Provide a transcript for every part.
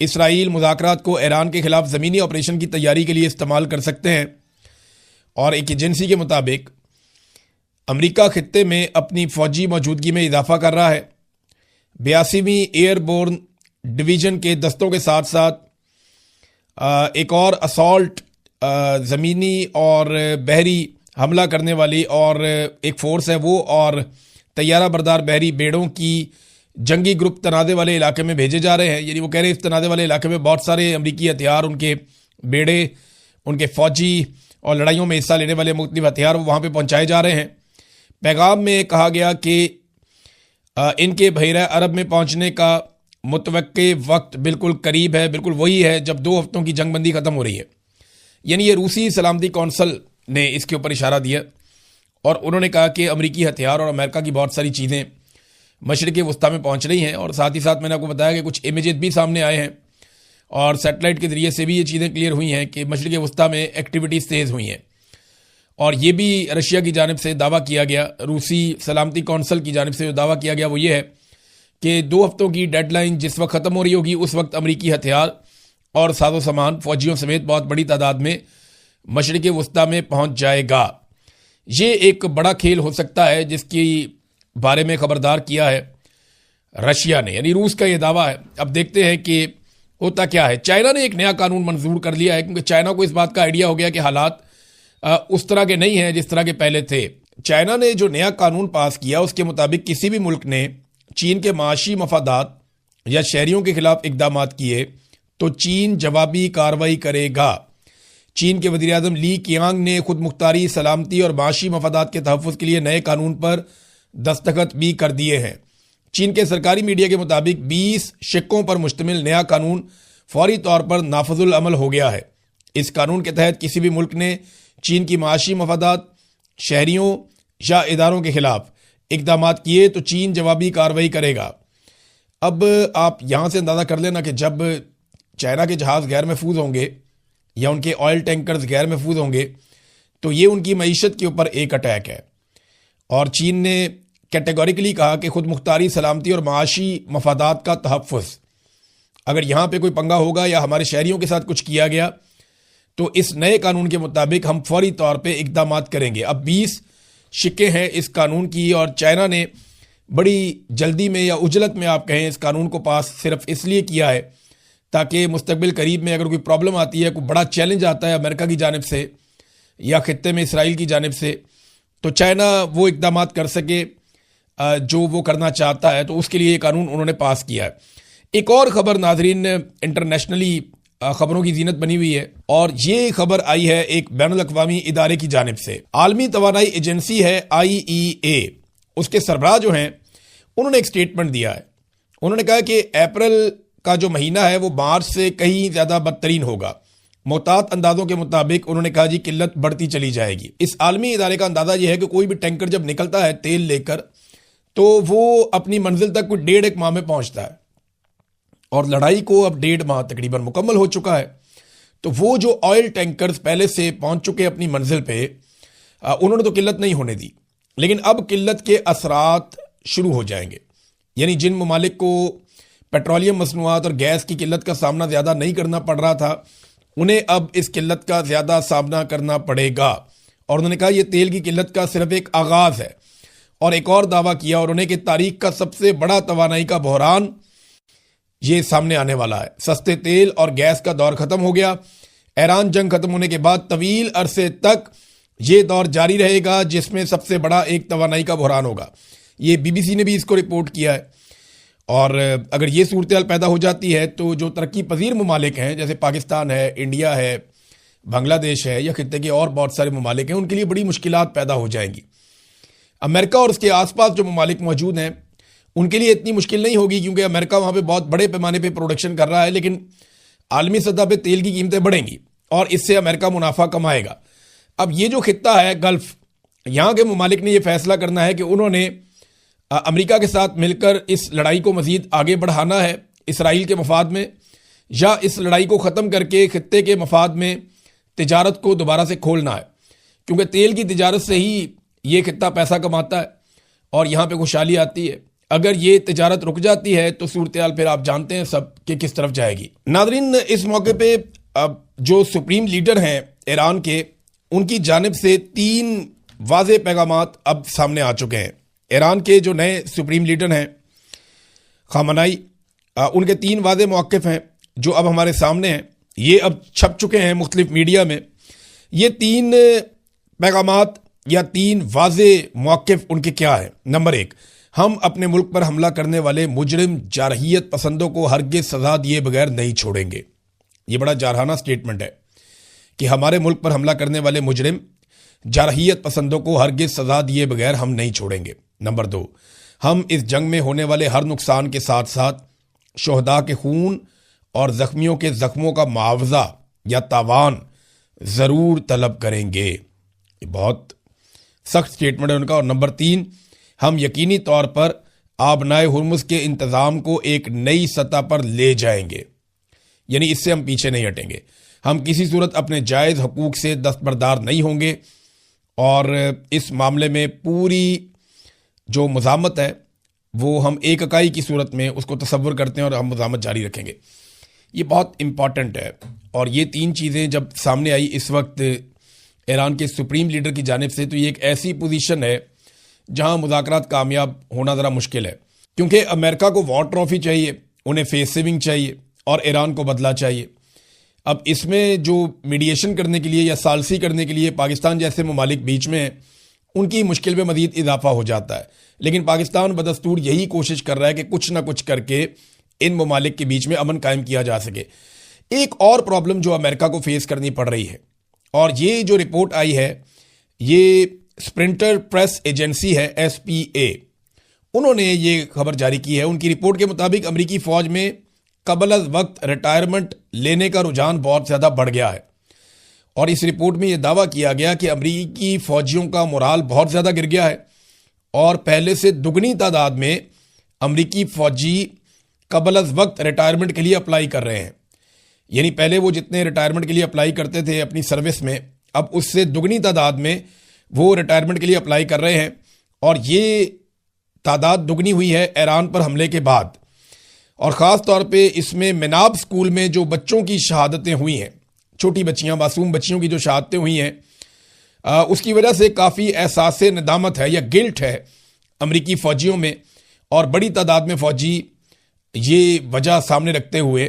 اسرائیل مذاکرات کو ایران کے خلاف زمینی آپریشن کی تیاری کے لیے استعمال کر سکتے ہیں، اور ایک ایجنسی کے مطابق امریکہ خطے میں اپنی فوجی موجودگی میں اضافہ کر رہا ہے۔ 82ویں ایئر بورن ڈویژن کے دستوں کے ساتھ ساتھ ایک اور اسالٹ زمینی اور بحری حملہ کرنے والی اور ایک فورس ہے وہ، اور طیارہ بردار بحری بیڑوں کی جنگی گروپ تنازع والے علاقے میں بھیجے جا رہے ہیں۔ یعنی وہ کہہ رہے ہیں اس تنازع والے علاقے میں بہت سارے امریکی ہتھیار، ان کے بیڑے، ان کے فوجی اور لڑائیوں میں حصہ لینے والے مختلف ہتھیار وہاں پہ پہنچائے جا رہے ہیں۔ پیغام میں کہا گیا کہ ان کے بحیرہ عرب میں پہنچنے کا متوقع وقت بالکل قریب ہے، بالکل وہی ہے جب 2 ہفتوں کی جنگ بندی ختم ہو رہی ہے۔ یعنی یہ روسی سلامتی کونسل نے اس کے اوپر اشارہ دیا، اور انہوں نے کہا کہ امریکی ہتھیار اور امریکہ کی بہت ساری چیزیں مشرق وسطیٰ میں پہنچ رہی ہیں، اور ساتھ ہی ساتھ میں نے آپ کو بتایا کہ کچھ امیجز بھی سامنے آئے ہیں، اور سیٹلائٹ کے ذریعے سے بھی یہ چیزیں کلیئر ہوئی ہیں کہ مشرق وسطیٰ میں ایکٹیویٹیز تیز ہوئی ہیں۔ اور یہ بھی رشیا کی جانب سے دعویٰ کیا گیا، روسی سلامتی کونسل کی جانب سے جو دعویٰ کیا گیا وہ یہ ہے کہ 2 ہفتوں کی ڈیڈ لائن جس وقت ختم ہو رہی ہوگی اس وقت امریکی ہتھیار اور ساز و سامان فوجیوں سمیت بہت بڑی تعداد میں مشرق وسطیٰ میں پہنچ جائے گا۔ یہ ایک بڑا کھیل ہو سکتا ہے جس کی بارے میں خبردار کیا ہے رشیا نے، یعنی روس کا یہ دعویٰ ہے۔ اب دیکھتے ہیں کہ ہوتا کیا ہے۔ چائنا نے ایک نیا قانون منظور کر لیا ہے، کیونکہ چائنا کو اس بات کا آئیڈیا ہو گیا کہ حالات اس طرح کے نہیں ہیں جس طرح کے پہلے تھے۔ چائنا نے جو نیا قانون پاس کیا اس کے مطابق کسی بھی ملک نے چین کے معاشی مفادات یا شہریوں کے خلاف اقدامات کیے تو چین جوابی کارروائی کرے گا۔ چین کے وزیر اعظم لی کیانگ نے خود مختاری، سلامتی اور معاشی مفادات کے تحفظ کے لیے نئے قانون پر دستخط بھی کر دیے ہیں۔ چین کے سرکاری میڈیا کے مطابق 20 شقوں پر مشتمل نیا قانون فوری طور پر نافذ العمل ہو گیا ہے۔ اس قانون کے تحت کسی بھی ملک نے چین کی معاشی مفادات، شہریوں یا اداروں کے خلاف اقدامات کیے تو چین جوابی کارروائی کرے گا۔ اب آپ یہاں سے اندازہ کر لینا کہ جب چائنا کے جہاز غیر محفوظ ہوں گے یا ان کے آئل ٹینکرز غیر محفوظ ہوں گے تو یہ ان کی معیشت کے اوپر ایک اٹیک ہے، اور چین نے کیٹیگوریکلی کہا کہ خود مختاری، سلامتی اور معاشی مفادات کا تحفظ، اگر یہاں پہ کوئی پنگا ہوگا یا ہمارے شہریوں کے ساتھ کچھ کیا گیا تو اس نئے قانون کے مطابق ہم فوری طور پہ اقدامات کریں گے۔ اب 20 شقیں ہیں اس قانون کی، اور چائنا نے بڑی جلدی میں یا عجلت میں آپ کہیں اس قانون کو پاس صرف اس لیے کیا ہے تاکہ مستقبل قریب میں اگر کوئی پرابلم آتی ہے، کوئی بڑا چیلنج آتا ہے امریکہ کی جانب سے یا خطے میں اسرائیل کی جانب سے، تو چائنا وہ اقدامات کر سکے جو وہ کرنا چاہتا ہے۔ تو اس کے لیے یہ قانون انہوں نے پاس کیا ہے۔ ایک اور خبر ناظرین انٹرنیشنلی خبروں کی زینت بنی ہوئی ہے، اور یہ خبر آئی ہے ایک بین الاقوامی ادارے کی جانب سے۔ عالمی توانائی ایجنسی ہے IEA، اس کے سربراہ جو ہیں انہوں نے ایک سٹیٹمنٹ دیا ہے۔ انہوں نے کہا کہ اپریل کا جو مہینہ ہے وہ مارچ سے کہیں زیادہ بدترین ہوگا۔ محتاط اندازوں کے مطابق انہوں نے کہا جی قلت بڑھتی چلی جائے گی۔ اس عالمی ادارے کا اندازہ یہ ہے کہ کوئی بھی ٹینکر جب نکلتا ہے تیل لے کر تو وہ اپنی منزل تک کوئی 1.5 ماہ میں پہنچتا ہے، اور لڑائی کو اب 1.5 ماہ تقریباً مکمل ہو چکا ہے۔ تو وہ جو آئل ٹینکرز پہلے سے پہنچ چکے اپنی منزل پہ، انہوں نے تو قلت نہیں ہونے دی، لیکن اب قلت کے اثرات شروع ہو جائیں گے۔ یعنی جن ممالک کو پیٹرولیم مصنوعات اور گیس کی قلت کا سامنا زیادہ نہیں کرنا پڑ رہا تھا، انہیں اب اس قلت کا زیادہ سامنا کرنا پڑے گا۔ اور انہوں نے کہا یہ تیل کی قلت کا صرف ایک آغاز ہے، اور ایک اور دعویٰ کیا انہوں نے کہ تاریخ کا سب سے بڑا توانائی کا بحران یہ سامنے آنے والا ہے۔ سستے تیل اور گیس کا دور ختم ہو گیا۔ ایران جنگ ختم ہونے کے بعد طویل عرصے تک یہ دور جاری رہے گا جس میں سب سے بڑا ایک توانائی کا بحران ہوگا۔ یہ BBC نے بھی اس کو رپورٹ کیا ہے، اور اگر یہ صورتحال پیدا ہو جاتی ہے تو جو ترقی پذیر ممالک ہیں جیسے پاکستان ہے، انڈیا ہے، بنگلہ دیش ہے، یا خطے کے اور بہت سارے ممالک ہیں، ان کے لیے بڑی مشکلات پیدا ہو جائیں گی۔ امریکہ اور اس کے آس پاس جو ممالک موجود ہیں ان کے لیے اتنی مشکل نہیں ہوگی، کیونکہ امریکہ وہاں پہ بہت بڑے پیمانے پہ پروڈکشن کر رہا ہے، لیکن عالمی سطح پہ تیل کی قیمتیں بڑھیں گی اور اس سے امریکہ منافع کمائے گا۔ اب یہ جو خطہ ہے گلف، یہاں کے ممالک نے یہ فیصلہ کرنا ہے کہ انہوں نے امریکہ کے ساتھ مل کر اس لڑائی کو مزید آگے بڑھانا ہے اسرائیل کے مفاد میں، یا اس لڑائی کو ختم کر کے خطے کے مفاد میں تجارت کو دوبارہ سے کھولنا ہے، کیونکہ تیل کی تجارت سے ہی یہ خطہ پیسہ کماتا ہے اور یہاں پہ خوشحالی آتی ہے۔ اگر یہ تجارت رک جاتی ہے تو صورتحال پھر آپ جانتے ہیں سب کہ کس طرف جائے گی۔ ناظرین، اس موقع پہ جو سپریم لیڈر ہیں ایران کے، ان کی جانب سے 3 واضح پیغامات اب سامنے آ چکے ہیں۔ ایران کے جو نئے سپریم لیڈر ہیں خامنائی، ان کے 3 واضح موقف ہیں جو اب ہمارے سامنے ہیں، یہ اب چھپ چکے ہیں مختلف میڈیا میں۔ یہ 3 پیغامات یا 3 واضح موقف ان کے کیا ہیں؟ نمبر 1، ہم اپنے ملک پر حملہ کرنے والے مجرم جارحیت پسندوں کو ہرگز سزا دیے بغیر نہیں چھوڑیں گے۔ یہ بڑا جارحانہ سٹیٹمنٹ ہے کہ ہمارے ملک پر حملہ کرنے والے مجرم جارحیت پسندوں کو ہرگز سزا دیے بغیر ہم نہیں چھوڑیں گے۔ نمبر 2، ہم اس جنگ میں ہونے والے ہر نقصان کے ساتھ ساتھ شہداء کے خون اور زخمیوں کے زخموں کا معاوضہ یا تاوان ضرور طلب کریں گے۔ یہ بہت سخت سٹیٹمنٹ ہے ان کا۔ اور نمبر 3، ہم یقینی طور پر آبنائے ہرمز کے انتظام کو ایک نئی سطح پر لے جائیں گے، یعنی اس سے ہم پیچھے نہیں ہٹیں گے۔ ہم کسی صورت اپنے جائز حقوق سے دستبردار نہیں ہوں گے، اور اس معاملے میں پوری جو مزاحمت ہے وہ ہم ایک اکائی کی صورت میں اس کو تصور کرتے ہیں اور ہم مزاحمت جاری رکھیں گے۔ یہ بہت امپورٹنٹ ہے، اور یہ 3 چیزیں جب سامنے آئی اس وقت ایران کے سپریم لیڈر کی جانب سے، تو یہ ایک ایسی پوزیشن ہے جہاں مذاکرات کامیاب ہونا ذرا مشکل ہے، کیونکہ امریکہ کو وار ٹرافی چاہیے، انہیں فیس سیونگ چاہیے، اور ایران کو بدلہ چاہیے۔ اب اس میں جو میڈیشن کرنے کے لیے یا ثالثی کرنے کے لیے پاکستان جیسے ممالک بیچ میں ہیں، ان کی مشکل میں مزید اضافہ ہو جاتا ہے، لیکن پاکستان بدستور یہی کوشش کر رہا ہے کہ کچھ نہ کچھ کر کے ان ممالک کے بیچ میں امن قائم کیا جا سکے۔ ایک اور پرابلم جو امریکہ کو فیس کرنی پڑ رہی ہے، اور یہ جو رپورٹ آئی ہے، یہ اسپرنٹر پریس ایجنسی ہے SPA، انہوں نے یہ خبر جاری کی ہے۔ ان کی رپورٹ کے مطابق امریکی فوج میں قبل از وقت ریٹائرمنٹ لینے کا رجحان بہت زیادہ بڑھ گیا ہے، اور اس رپورٹ میں یہ دعویٰ کیا گیا کہ امریکی فوجیوں کا مورال بہت زیادہ گر گیا ہے، اور پہلے سے دگنی تعداد میں امریکی فوجی قبل از وقت ریٹائرمنٹ کے لیے اپلائی کر رہے ہیں۔ یعنی پہلے وہ جتنے ریٹائرمنٹ کے لیے اپلائی کرتے تھے اپنی سروس میں، اب اس سے دگنی تعداد میں وہ ریٹائرمنٹ کے لیے اپلائی کر رہے ہیں، اور یہ تعداد دگنی ہوئی ہے ایران پر حملے کے بعد۔ اور خاص طور پہ اس میں مناب اسکول میں جو بچوں کی شہادتیں ہوئی ہیں، چھوٹی بچیاں، معصوم بچیوں کی جو شہادتیں ہوئی ہیں، اس کی وجہ سے کافی احساس ندامت ہے یا گلٹ ہے امریکی فوجیوں میں، اور بڑی تعداد میں فوجی یہ وجہ سامنے رکھتے ہوئے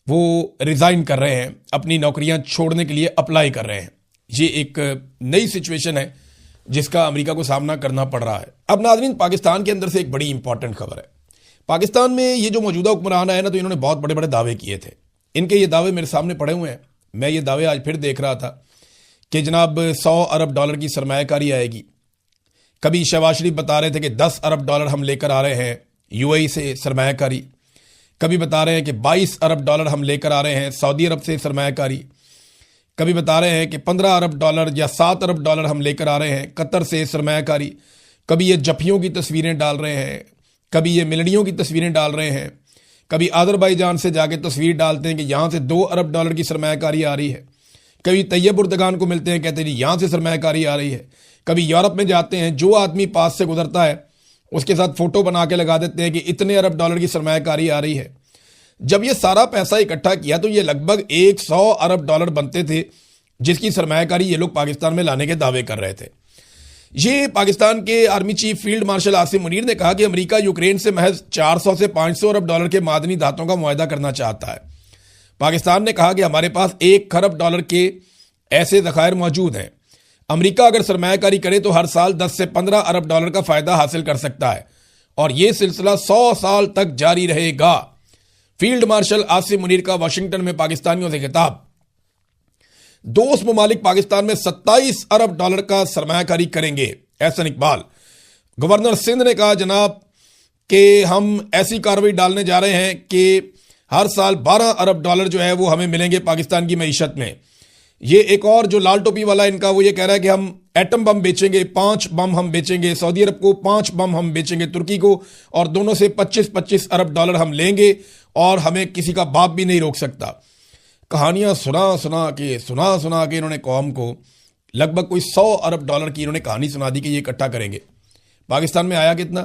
وہ ریزائن کر رہے ہیں، اپنی نوکریاں چھوڑنے کے لیے اپلائی کر رہے ہیں۔ یہ ایک نئی سچویشن ہے جس کا امریکہ کو سامنا کرنا پڑ رہا ہے۔ اب ناظرین، پاکستان کے اندر سے ایک بڑی امپورٹنٹ خبر ہے۔ پاکستان میں یہ جو موجودہ حکمران آئے نا، تو انہوں نے بہت بڑے بڑے دعوے کیے تھے۔ ان کے یہ دعوے میرے سامنے پڑے ہوئے ہیں، میں یہ دعوے آج پھر دیکھ رہا تھا کہ جناب $100 ارب کی سرمایہ کاری آئے گی۔ کبھی شہباز شریف بتا رہے تھے کہ $10 ارب ہم لے کر آ رہے ہیں UAE سے سرمایہ کاری، کبھی بتا رہے ہیں کہ $22 ارب ہم لے کر آ رہے ہیں سعودی عرب سے سرمایہ کاری، کبھی بتا رہے ہیں کہ $15 ارب یا $7 ارب ہم لے کر آ رہے ہیں قطر سے سرمایہ کاری، کبھی یہ جفیوں کی تصویریں ڈال رہے ہیں، کبھی یہ ملڑیوں کی تصویریں ڈال رہے ہیں، کبھی آذربائیجان سے جا کے تصویر ڈالتے ہیں کہ یہاں سے $2 ارب کی سرمایہ کاری آ رہی ہے، کبھی طیب اردگان کو ملتے ہیں کہتے ہیں یہاں سے سرمایہ کاری آ رہی ہے، کبھی یورپ میں جاتے ہیں، جو آدمی پاس سے گزرتا ہے اس کے ساتھ فوٹو بنا کے لگا دیتے ہیں کہ اتنے ارب کی سرمایہ کاری آ رہی ہے۔ جب یہ سارا پیسہ اکٹھا کیا تو یہ لگ بھگ $100 ارب بنتے تھے، جس کی سرمایہ کاری یہ لوگ پاکستان میں لانے کے دعوے کر رہے تھے۔ یہ پاکستان کے army chief field marshal Asim Munir نے کہا کہ امریکہ یوکرین سے محض 400 سے 500 ارب کے معدنی دھاتوں کا معاہدہ کرنا چاہتا ہے۔ پاکستان نے کہا کہ ہمارے پاس $1 کھرب کے ایسے ذخائر موجود ہیں۔ امریکہ اگر سرمایہ کاری کرے تو ہر سال 10 سے 15 ارب کا فائدہ حاصل کر سکتا ہے، اور یہ سلسلہ 100 سال تک جاری رہے گا۔ فیلڈ مارشل عاصم منیر کا واشنگٹن میں پاکستانیوں سے خطاب۔ دوست ممالک پاکستان میں 27 ارب کا سرمایہ کاری کریں گے، احسن اقبال۔ گورنر سندھ نے کہا جناب کہ ہم ایسی کارروائی ڈالنے جا رہے ہیں کہ ہر سال 12 ارب جو ہے وہ ہمیں ملیں گے پاکستان کی معیشت میں۔ یہ ایک اور جو لال ٹوپی والا ان کا، وہ یہ کہہ رہا ہے کہ ہم ایٹم بم بیچیں گے، 5 بم ہم بیچیں گے سعودی عرب کو، 5 بم ہم بیچیں گے ترکی کو، اور دونوں سے 25 ارب ہم لیں گے، اور ہمیں کسی کا باپ بھی نہیں روک سکتا۔ کہانیاں سنا کے انہوں نے قوم کو لگ بھگ کوئی 100 ارب کی انہوں نے کہانی سنا دی کہ یہ اکٹھا کریں گے۔ پاکستان میں آیا کتنا؟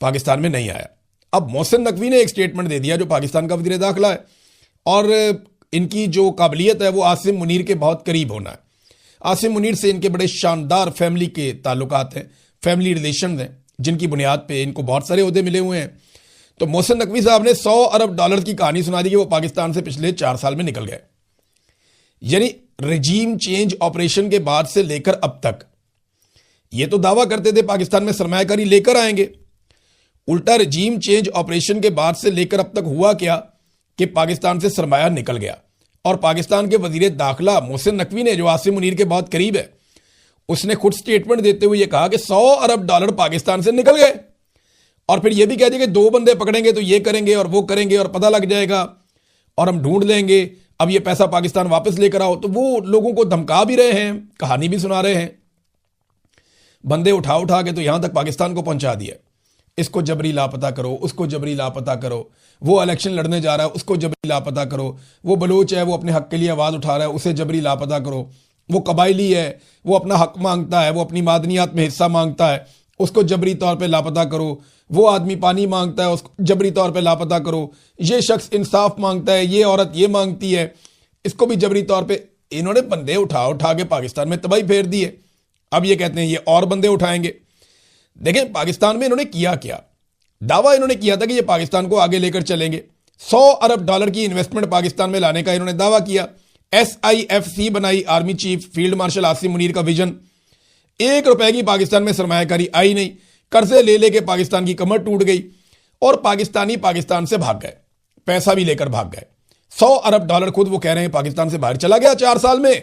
پاکستان میں نہیں آیا۔ اب محسن نقوی نے ایک سٹیٹمنٹ دے دیا، جو پاکستان کا وزیر داخلہ ہے، اور ان کی جو قابلیت ہے وہ عاصم منیر کے بہت قریب ہونا ہے۔ عاصم منیر سے ان کے بڑے شاندار فیملی کے تعلقات ہیں، فیملی ریلیشنز ہیں، جن کی بنیاد پہ ان کو بہت سارے عہدے ملے ہوئے ہیں۔ تو محسن نقوی صاحب نے $100 ارب کی کہانی سنا دی کہ وہ پاکستان سے پچھلے 4 سال میں نکل گئے، یعنی رجیم چینج آپریشن کے بعد سے لے کر اب تک یہ تو دعویٰ کرتے تھے پاکستان میں سرمایہ کاری لے کر آئیں گے، الٹا رجیم چینج آپریشن کے بعد سے لے کر اب تک ہوا کیا کہ پاکستان سے سرمایہ نکل گیا۔ اور پاکستان کے وزیر داخلہ محسن نقوی نے، جو عاصم منیر کے بہت قریب ہے، اس نے خود سٹیٹمنٹ دیتے ہوئے یہ کہا کہ $100 ارب پاکستان سے نکل گئے، اور پھر یہ بھی کہہ دیا کہ 2 بندے پکڑیں گے تو یہ کریں گے اور وہ کریں گے اور پتہ لگ جائے گا اور ہم ڈھونڈ لیں گے، اب یہ پیسہ پاکستان واپس لے کر آؤ۔ تو وہ لوگوں کو دھمکا بھی رہے ہیں، کہانی بھی سنا رہے ہیں، بندے اٹھا کے تو یہاں تک پاکستان کو پہنچا دیا، اس کو جبری لاپتہ کرو، اس کو جبری لاپتہ کرو، وہ الیکشن لڑنے جا رہا ہے اس کو جبری لاپتہ کرو، وہ بلوچ ہے وہ اپنے حق کے لیے آواز اٹھا رہا ہے اسے جبری لاپتہ کرو، وہ قبائلی ہے وہ اپنا حق مانگتا ہے، وہ اپنی معدنیات میں حصہ مانگتا ہے، اس کو جبری طور پہ لاپتہ کرو، وہ آدمی پانی مانگتا ہے اس کو جبری طور پہ لاپتہ کرو، یہ شخص انصاف مانگتا ہے، یہ عورت یہ مانگتی ہے، اس کو بھی جبری طور پہ۔ انہوں نے بندے اٹھا کے پاکستان میں تباہی پھیر دی ہے۔ اب یہ کہتے ہیں یہ اور بندے اٹھائیں گے۔ دیکھیں پاکستان میں انہوں نے کیا دعویٰ انہوں نے کیا تھا کہ یہ پاکستان کو آگے لے کر چلیں گے، $100 ارب کی انویسٹمنٹ پاکستان میں لانے کا انہوں نے دعویٰ کیا۔ SIFC بنائی army chief field marshal Asim Munir کا ویژن، $1 کی پاکستان میں سرمایہ کاری آئی نہیں، قرضے لے کے پاکستان کی کمر ٹوٹ گئی اور پاکستان سے بھاگ گئے، پیسہ بھی لے کر بھاگ گئے۔ $100 ارب خود وہ کہہ رہے ہیں پاکستان سے باہر چلا گیا 4 سال میں،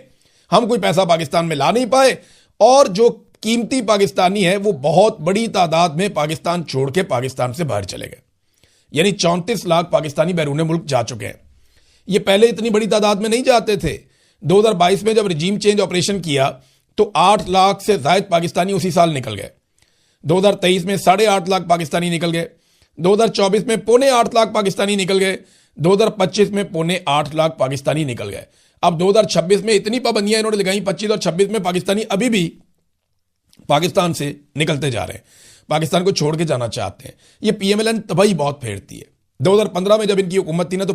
ہم کوئی پیسہ پاکستان میں لا نہیں پائے، اور جو قیمتی پاکستانی ہے وہ بہت بڑی تعداد میں پاکستان چھوڑ کے پاکستان سے باہر چلے گئے، یعنی 34 لاکھ پاکستانی بیرون ملک جا چکے ہیں۔ یہ پہلے اتنی بڑی تعداد میں نہیں جاتے تھے۔ 2022 میں جب رجیم چینج آپریشن کیا تو 8 لاکھ سے زائد پاکستانی اسی سال نکل گئے، 2023 میں 8.5 لاکھ پاکستانی نکل گئے، 2024 میں 7.5 لاکھ پاکستانی نکل گئے، 2025 میں 7.5 لاکھ پاکستانی نکل گئے۔ اب 2026 میں اتنی پابندیاں انہوں نے لگائیں، 25 اور 26 میں پاکستانی ابھی بھی پاکستان سے نکلتے جا رہے ہیں، پاکستان کو چھوڑ کے جانا چاہتے ہیں۔ یہ PMLN تباہی بہت پھیرتی ہے۔ 2015 میں جب ان کی حکومت تھی نا تو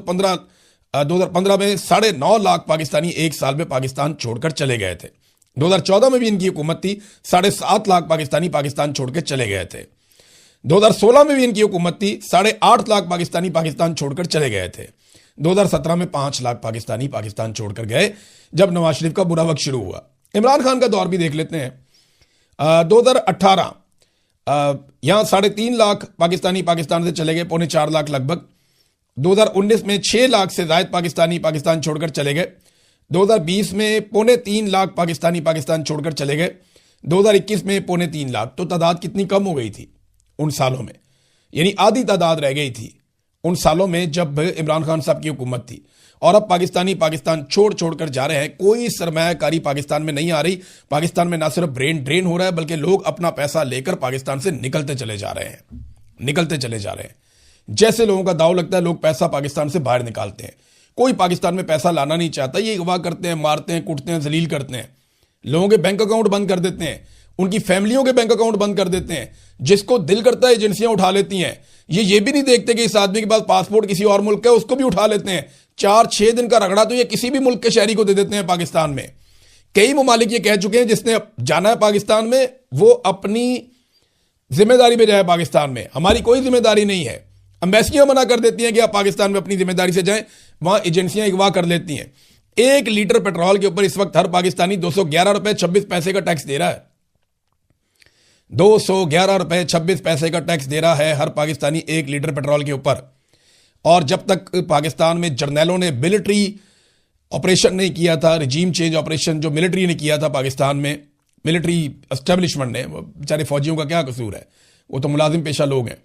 2015 میں 9.5 لاکھ پاکستانی ایک سال میں پاکستان چھوڑ کر چلے گئے تھے۔ 2014 میں بھی ان کی حکومت تھی، 7.5 لاکھ پاکستانی پاکستان چھوڑ کے چلے گئے تھے۔ 2016 میں بھی ان کی حکومت تھی، 8.5 لاکھ پاکستانی پاکستان چھوڑ کر چلے گئے تھے۔ 2017 میں 5 لاکھ پاکستانی پاکستان چھوڑ کر گئے جب نواز شریف کا برا وقت شروع ہوا۔ عمران خان کا دور بھی دیکھ لیتے ہیں۔ 2018 یہاں 3.5 لاکھ پاکستانی پاکستان سے چلے گئے، 4.25 لاکھ لگ بھگ۔ 2019 میں 6 لاکھ سے زائد پاکستانی پاکستان چھوڑ کر چلے گئے۔ 2020 میں 2.25 لاکھ پاکستانی پاکستان چھوڑ کر چلے گئے۔ 2021 میں 2.25 لاکھ۔ تو تعداد کتنی کم ہو گئی تھی ان سالوں میں، یعنی آدھی تعداد رہ گئی تھی ان سالوں میں جب عمران خان صاحب کی حکومت تھی۔ اور اب پاکستانی پاکستان چھوڑ کر جا رہے ہیں، کوئی سرمایہ کاری پاکستان میں نہیں آ رہی۔ پاکستان میں نہ صرف برین ڈرین ہو رہا ہے بلکہ لوگ اپنا پیسہ لے کر پاکستان سے نکلتے چلے جا رہے ہیں۔ جیسے لوگوں کا داؤ لگتا ہے لوگ پیسہ پاکستان سے باہر نکالتے ہیں۔ کوئی پاکستان میں پیسہ لانا نہیں چاہتا، یہ اغوا کرتے ہیں، مارتے ہیں، کوٹتے ہیں، ذلیل کرتے ہیں، لوگوں کے بینک اکاؤنٹ بند کر دیتے ہیں، ان کی فیملیوں کے بینک اکاؤنٹ بند کر دیتے ہیں، جس کو دل کرتا ہے ایجنسیاں اٹھا لیتی ہیں۔ یہ بھی نہیں دیکھتے کہ اس آدمی کے پاس پاسپورٹ کسی اور ملک کا ہے، اس کو بھی اٹھا لیتے ہیں۔ 4-6 دن کا رگڑا تو یہ کسی بھی ملک کے شہری کو دے دیتے ہیں پاکستان میں۔ کئی ممالک یہ کہہ چکے ہیں جس نے جانا ہے پاکستان میں وہ اپنی ذمہ داری پہ جائے پاکستان میں، ہماری کوئی ذمہ داری نہیں ہے۔ امبیسیاں منع کر دیتی ہیں کہ آپ پاکستان میں اپنی ذمہ داری سے جائیں، وہاں ایجنسیاں اغوا کر لیتی ہیں۔ 1 لیٹر پیٹرول کے اوپر اس وقت ہر پاکستانی $211.26 کا ٹیکس دے رہا ہے۔ $211.26 کا ٹیکس دے رہا ہے ہر پاکستانی 1 لیٹر پیٹرول کے اوپر۔ اور جب تک پاکستان میں جرنیلوں نے ملٹری آپریشن نہیں کیا تھا، رجیم چینج آپریشن جو ملٹری نے کیا تھا پاکستان میں، ملٹری اسٹیبلشمنٹ نے، بیچارے فوجیوں کا کیا قصور ہے، وہ تو ملازم پیشہ لوگ ہیں،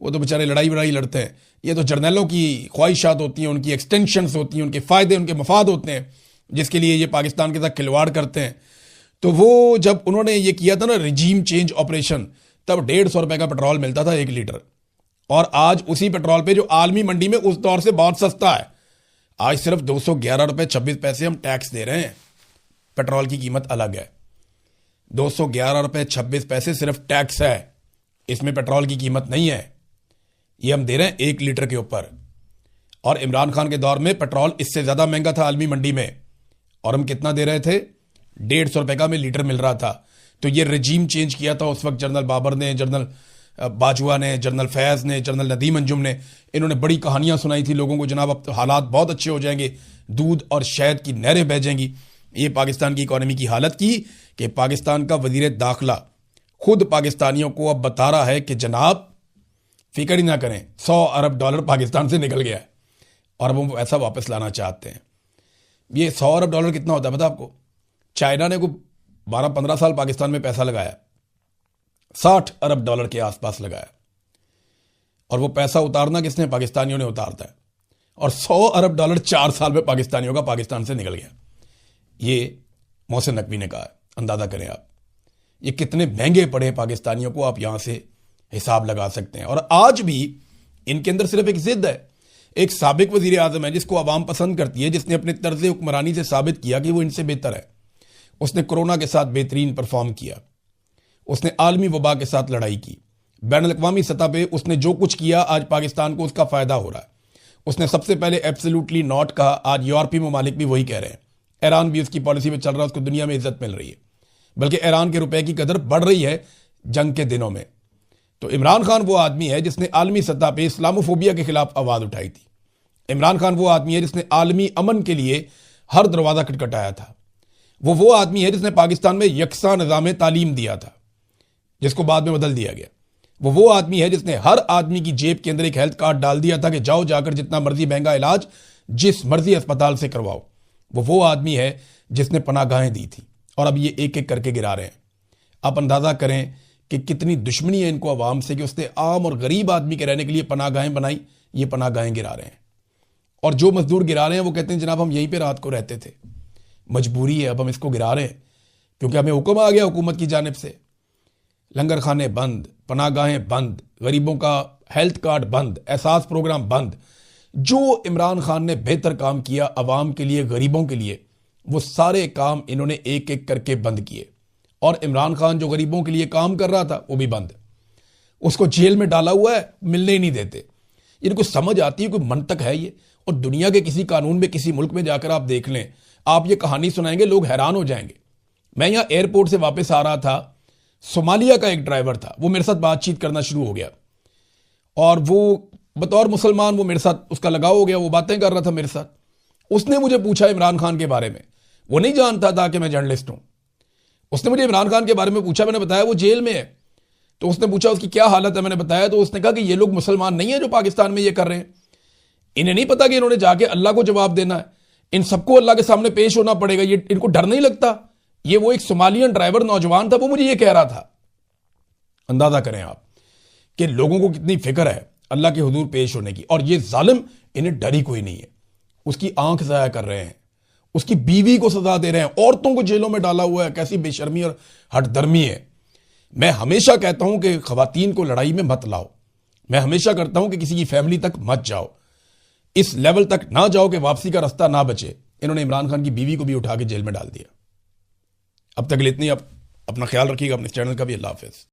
وہ تو بیچارے لڑائی لڑتے ہیں۔ یہ تو جرنیلوں کی خواہشات ہوتی ہیں، ان کی ایکسٹینشنز ہوتی ہیں، ان کے فائدے، ان کے مفاد ہوتے ہیں، جس کے لیے یہ پاکستان کے ساتھ کھلواڑ کرتے ہیں۔ تو وہ جب انہوں نے یہ کیا تھا نا رجیم چینج آپریشن، تب $150 کا پیٹرول ملتا تھا 1 لیٹر، اور آج اسی پیٹرول پہ جو عالمی منڈی میں اس دور سے بہت سستا ہے، آج صرف $211.26 ہم ٹیکس دے رہے ہیں۔ پیٹرول کی قیمت الگ ہے۔ 211.26 صرف ٹیکس ہے، اس میں پیٹرول کی قیمت نہیں ہے. یہ ہم دے رہے ہیں 1 لیٹر کے اوپر. اور عمران خان کے دور میں پیٹرول اس سے زیادہ مہنگا تھا عالمی منڈی میں، اور ہم کتنا دے رہے تھے؟ 150 روپے کا میں لیٹر مل رہا تھا. تو یہ رجیم چینج کیا تھا اس وقت جنرل بابر نے، جنرل باجوہ نے، جنرل فیض نے، جنرل ندیم انجم نے. انہوں نے بڑی کہانیاں سنائی تھی لوگوں کو، جناب اب حالات بہت اچھے ہو جائیں گے، دودھ اور شہد کی نہریں بہہ جائیں گی. یہ پاکستان کی اکانومی کی حالت کی کہ پاکستان کا وزیر داخلہ خود پاکستانیوں کو اب بتا رہا ہے کہ جناب فکر ہی نہ کریں، $100 ارب پاکستان سے نکل گیا ہے اور اب وہ ایسا واپس لانا چاہتے ہیں. یہ $100 ارب کتنا ہوتا ہے پتہ آپ کو؟ چائنا نے کوئی 12-15 سال پاکستان میں پیسہ لگایا، $60 ارب کے آس پاس لگایا، اور وہ پیسہ اتارنا کس نے؟ پاکستانیوں نے اتارتا ہے. اور $100 ارب 4 سال میں پاکستانیوں کا پاکستان سے نکل گیا. یہ محسن نقوی نے کہا ہے. اندازہ کریں آپ یہ کتنے مہنگے پڑے پاکستانیوں کو، آپ یہاں سے حساب لگا سکتے ہیں. اور آج بھی ان کے اندر صرف ایک ضد ہے. ایک سابق وزیر اعظم ہے جس کو عوام پسند کرتی ہے، جس نے اپنے طرز حکمرانی سے ثابت کیا کہ وہ ان سے بہتر ہے. اس نے کرونا کے ساتھ بہترین پرفارم کیا، اس نے عالمی وبا کے ساتھ لڑائی کی، بین الاقوامی سطح پہ اس نے جو کچھ کیا آج پاکستان کو اس کا فائدہ ہو رہا ہے. اس نے سب سے پہلے ایبسلیوٹلی ناٹ کہا، آج یورپی ممالک بھی وہی کہہ رہے ہیں. ایران بھی اس کی پالیسی میں چل رہا ہے، اس کو دنیا میں عزت مل رہی ہے، بلکہ ایران کے روپے کی قدر بڑھ رہی ہے جنگ کے دنوں میں. تو عمران خان وہ آدمی ہے جس نے عالمی سطح پہ اسلاموفوبیا کے خلاف آواز اٹھائی تھی. عمران خان وہ آدمی ہے جس نے عالمی امن کے لیے ہر دروازہ کھٹکھٹایا تھا. وہ آدمی ہے جس نے پاکستان میں یکساں نظام تعلیم دیا تھا، جس کو بعد میں بدل دیا گیا. وہ آدمی ہے جس نے ہر آدمی کی جیب کے اندر ایک ہیلتھ کارڈ ڈال دیا تھا کہ جاؤ جا کر جتنا مرضی مہنگا علاج جس مرضی اسپتال سے کرواؤ. وہ آدمی ہے جس نے پناہ گاہیں دی تھی، اور اب یہ ایک ایک کر کے گرا رہے ہیں. آپ اندازہ کریں کہ کتنی دشمنی ہے ان کو عوام سے کہ اس نے عام اور غریب آدمی کے رہنے کے لیے پناہ گاہیں بنائی. یہ پناہ گاہیں گرا رہے ہیں، اور جو مزدور گرا رہے ہیں وہ کہتے ہیں جناب ہم یہیں پہ رات کو رہتے تھے، مجبوری ہے، اب ہم اس کو گرا رہے ہیں کیونکہ ہمیں حکم آ گیا حکومت کی جانب سے. لنگر خانے بند، پناہ گاہیں بند، غریبوں کا ہیلتھ کارڈ بند، احساس پروگرام بند. جو عمران خان نے بہتر کام کیا عوام کے لیے، غریبوں کے لیے، وہ سارے کام انہوں نے ایک ایک کر کے بند کیے. اور عمران خان جو غریبوں کے لیے کام کر رہا تھا وہ بھی بند. اس کو جیل میں ڈالا ہوا ہے، ملنے ہی نہیں دیتے. ان کو سمجھ آتی ہے کوئی منطق ہے یہ؟ اور دنیا کے کسی قانون میں کسی ملک میں جا کر آپ دیکھ لیں، آپ یہ کہانی سنائیں گے لوگ حیران ہو جائیں گے. میں یہاں ایئرپورٹ سے واپس آ رہا تھا، صومالیہ کا ایک ڈرائیور تھا، وہ میرے ساتھ بات چیت کرنا شروع ہو گیا، اور وہ بطور مسلمان وہ میرے ساتھ اس کا لگاؤ ہو گیا، وہ باتیں کر رہا تھا میرے ساتھ. اس نے مجھے پوچھا عمران خان کے بارے میں، وہ نہیں جانتا تھا کہ میں جرنلسٹ ہوں. اس نے مجھے عمران خان کے بارے میں پوچھا، میں نے بتایا وہ جیل میں ہے. تو اس نے پوچھا اس کی کیا حالت ہے، میں نے بتایا. تو اس نے کہا کہ یہ لوگ مسلمان نہیں ہیں جو پاکستان میں یہ کر رہے ہیں، انہیں نہیں پتا کہ انہوں نے جا کے اللہ کو جواب دینا ہے، ان سب کو اللہ کے سامنے پیش ہونا پڑے گا. یہ ان کو ڈر نہیں لگتا؟ یہ وہ ایک صومالین ڈرائیور نوجوان تھا، وہ مجھے یہ کہہ رہا تھا. اندازہ کریں آپ کہ لوگوں کو کتنی فکر ہے اللہ کے حضور پیش ہونے کی. اور یہ ظالم انہیں ڈر ہی کوئی نہیں ہے. اس کی آنکھ ضائع کر رہے ہیں، اس کی بیوی کو سزا دے رہے ہیں، عورتوں کو جیلوں میں ڈالا ہوا ہے. کیسی بے شرمی اور ہٹ درمی ہے. میں ہمیشہ کہتا ہوں کہ خواتین کو لڑائی میں مت لاؤ. میں ہمیشہ کرتا ہوں کہ کسی کی فیملی تک مت جاؤ، اس لیول تک نہ جاؤ کہ واپسی کا رستہ نہ بچے. انہوں نے عمران خان کی بیوی کو بھی اٹھا کے جیل میں ڈال دیا. اب تک اتنی. آپ اپنا خیال رکھیے گا، اپنے چینل کا بھی. اللہ حافظ.